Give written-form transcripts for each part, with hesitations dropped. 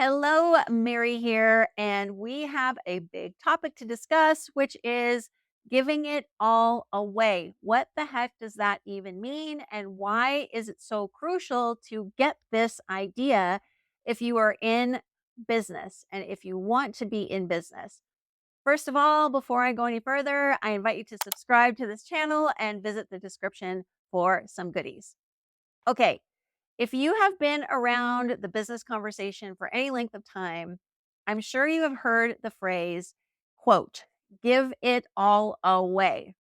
Hello, Mary here, and we have a big topic to discuss, which is giving it all away. What the heck does that even mean? And why is it so crucial to get this idea if you are in business and if you want to be in business? First of all, before I go any further, I invite you to subscribe to this channel and visit the description for some goodies. Okay, if you have been around the business conversation for any length of time, I'm sure you have heard the phrase, quote, give it all away.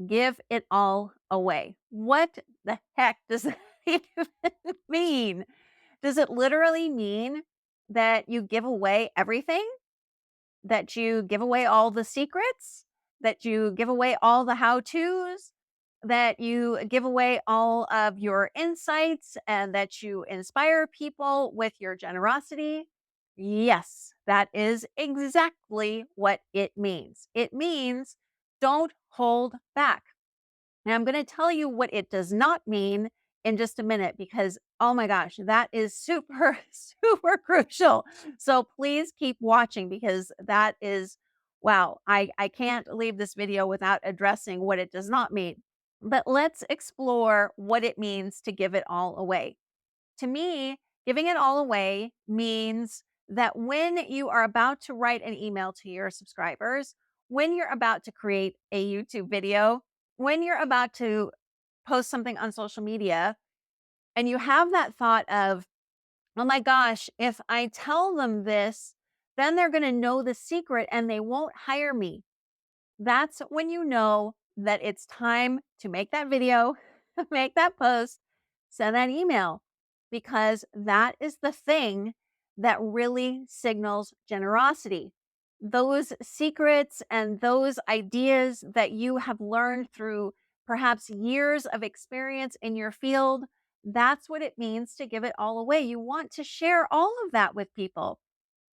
Give it all away. What the heck does that even mean? Does it literally mean that you give away everything? That you give away all the secrets, that you give away all the how to's, that you give away all of your insights, and that you inspire people with your generosity. Yes, that is exactly what it means. It means don't hold back. And I'm going to tell you what it does not mean in just a minute because, oh my gosh, that is super, super crucial. So please keep watching because that is, wow, I can't leave this video without addressing what it does not mean. But let's explore what it means to give it all away. To me, giving it all away means that when you are about to write an email to your subscribers, when you're about to create a YouTube video, when you're about to post something on social media, and you have that thought of, oh my gosh, if I tell them this, then they're going to know the secret and they won't hire me. That's when you know that it's time to make that video, make that post, send that email, because that is the thing that really signals generosity. Those secrets and those ideas that you have learned through perhaps years of experience in your field, that's what it means to give it all away. You want to share all of that with people.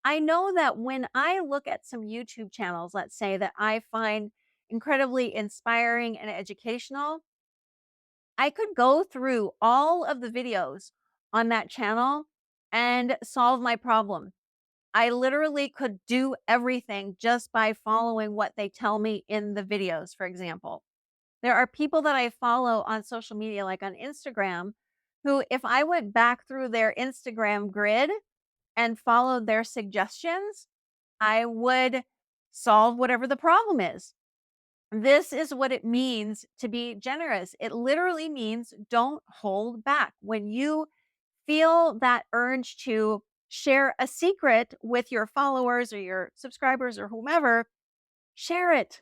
I know that when I look at some YouTube channels, let's say that I find incredibly inspiring and educational, I could go through all of the videos on that channel and solve my problem. I literally could do everything just by following what they tell me in the videos, for example. There are people that I follow on social media, like on Instagram, who, if I went back through their Instagram grid and followed their suggestions, I would solve whatever the problem is. This is what it means to be generous. It literally means don't hold back. When you feel that urge to share a secret with your followers or your subscribers or whomever, share it.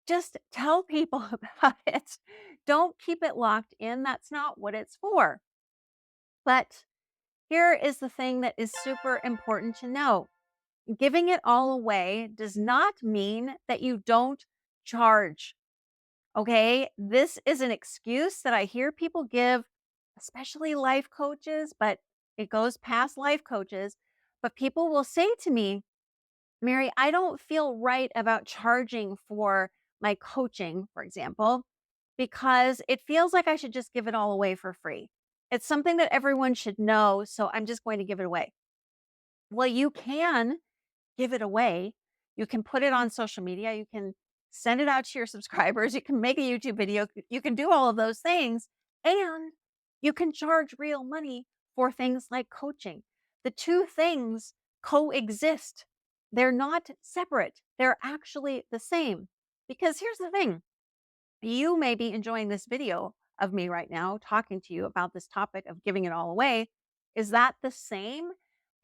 Just tell people about it. Don't keep it locked in. That's not what it's for. But here is the thing that is super important to know. Giving it all away does not mean that you don't charge. Okay. This is an excuse that I hear people give, especially life coaches, but it goes past life coaches. But people will say to me, Mary, I don't feel right about charging for my coaching, for example, because it feels like I should just give it all away for free. It's something that everyone should know. So I'm just going to give it away. Well, you can give it away. You can put it on social media. You can send it out to your subscribers. You can make a YouTube video. You can do all of those things. And you can charge real money for things like coaching. The two things coexist. They're not separate. They're actually the same. Because here's the thing. You may be enjoying this video of me right now talking to you about this topic of giving it all away. Is that the same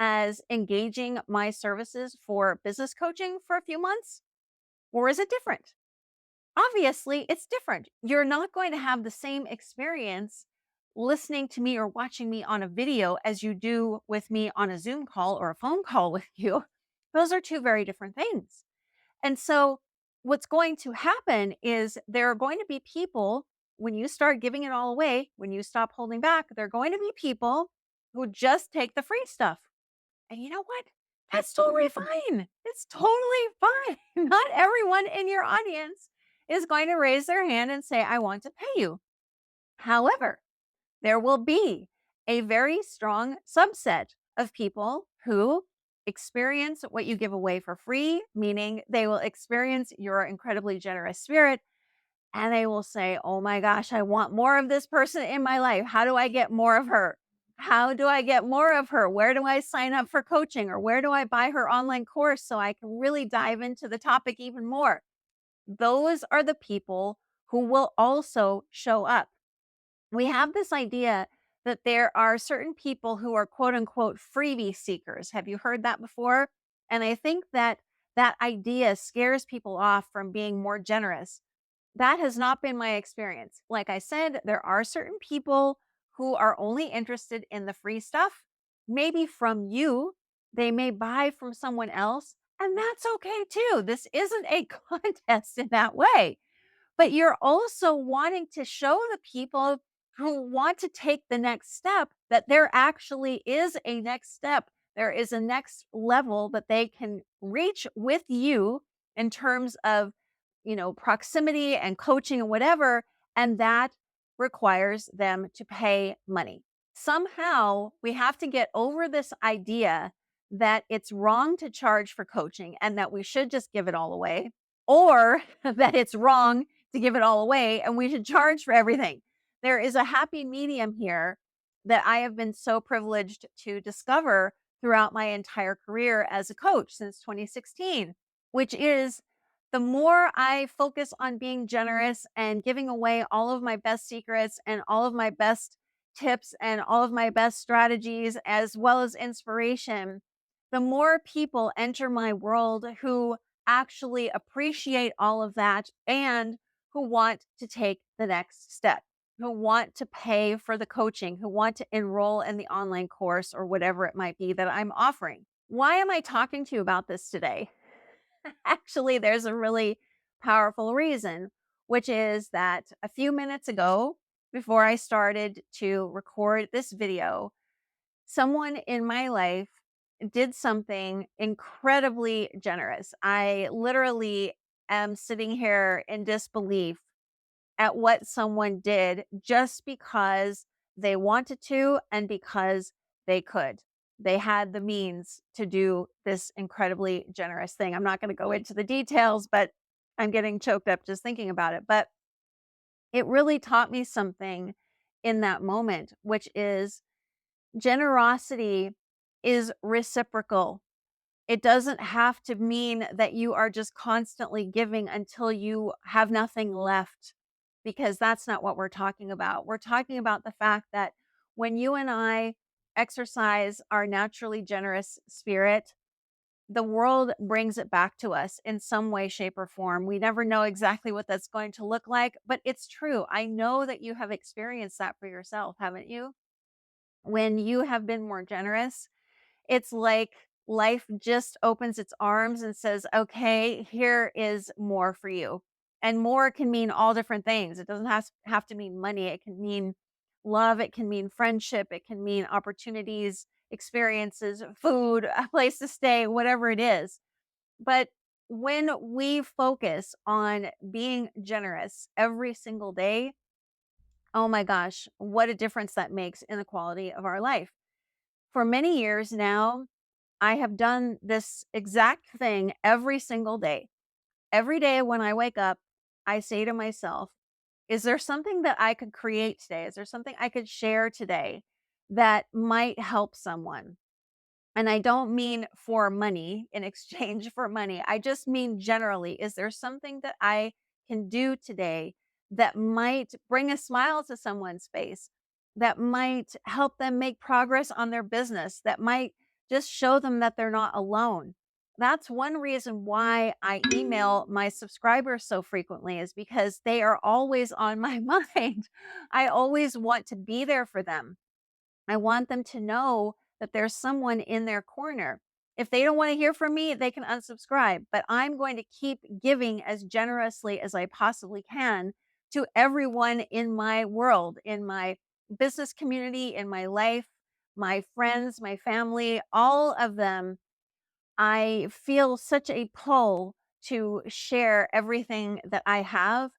as engaging my services for business coaching for a few months? Or is it different? Obviously, it's different. You're not going to have the same experience listening to me or watching me on a video as you do with me on a Zoom call or a phone call with you. Those are two very different things. And so, what's going to happen is there are going to be people when you start giving it all away, when you stop holding back, there are going to be people who just take the free stuff. And you know what? That's totally fine. It's totally fine. Not everyone in your audience is going to raise their hand and say, I want to pay you. However, there will be a very strong subset of people who experience what you give away for free, meaning they will experience your incredibly generous spirit and they will say, "Oh my gosh, I want more of this person in my life. How do I get more of her? How do I get more of her? Where do I sign up for coaching or where do I buy her online course so I can really dive into the topic even more?" Those are the people who will also show up. We have this idea that there are certain people who are quote unquote freebie seekers. Have you heard that before? And I think that that idea scares people off from being more generous. That has not been my experience. Like I said, there are certain people who are only interested in the free stuff, maybe from you. They may buy from someone else, and that's okay too. This isn't a contest in that way. But you're also wanting to show the people who want to take the next step that there actually is a next step. There is a next level that they can reach with you in terms of, proximity and coaching and whatever. And that requires them to pay money. Somehow we have to get over this idea that it's wrong to charge for coaching and that we should just give it all away, or that it's wrong to give it all away and we should charge for everything. There is a happy medium here that I have been so privileged to discover throughout my entire career as a coach since 2016, which is the more I focus on being generous and giving away all of my best secrets and all of my best tips and all of my best strategies, as well as inspiration, the more people enter my world who actually appreciate all of that and who want to take the next step, who want to pay for the coaching, who want to enroll in the online course or whatever it might be that I'm offering. Why am I talking to you about this today? Actually, there's a really powerful reason, which is that a few minutes ago, before I started to record this video, someone in my life did something incredibly generous. I literally am sitting here in disbelief at what someone did just because they wanted to and because they could. They had the means to do this incredibly generous thing. I'm not going to go into the details, but I'm getting choked up just thinking about it. But it really taught me something in that moment, which is generosity is reciprocal. It doesn't have to mean that you are just constantly giving until you have nothing left, because that's not what we're talking about. We're talking about the fact that when you and I exercise our naturally generous spirit, the world brings it back to us in some way, shape, or form. We never know exactly what that's going to look like, but it's true. I know that you have experienced that for yourself, haven't you? When you have been more generous, it's like life just opens its arms and says, "Okay, here is more for you." And more can mean all different things. It doesn't have to mean money. It can mean love, it can mean friendship, it can mean opportunities, experiences, food, a place to stay, whatever it is. But when we focus on being generous every single day, oh my gosh, what a difference that makes in the quality of our life. For many years now, I have done this exact thing every single day. Every day when I wake up, I say to myself, is there something that I could create today? Is there something I could share today that might help someone? And I don't mean for money in exchange for money. I just mean generally, is there something that I can do today that might bring a smile to someone's face, that might help them make progress on their business, that might just show them that they're not alone? That's one reason why I email my subscribers so frequently, is because they are always on my mind. I always want to be there for them. I want them to know that there's someone in their corner. If they don't want to hear from me, they can unsubscribe, but I'm going to keep giving as generously as I possibly can to everyone in my world, in my business community, in my life, my friends, my family, all of them. I feel such a pull to share everything that I have.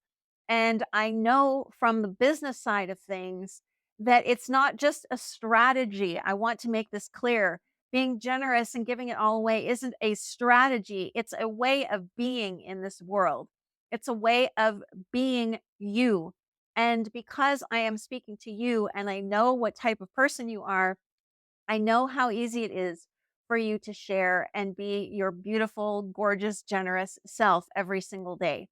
And I know from the business side of things that it's not just a strategy. I want to make this clear. Being generous and giving it all away isn't a strategy, it's a way of being in this world. It's a way of being you. And because I am speaking to you and I know what type of person you are, I know how easy it is for you to share and be your beautiful, gorgeous, generous self every single day.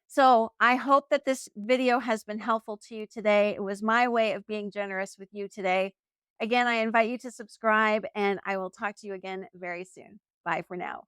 So I hope that this video has been helpful to you today. It was my way of being generous with you today. Again, I invite you to subscribe and I will talk to you again very soon. Bye for now.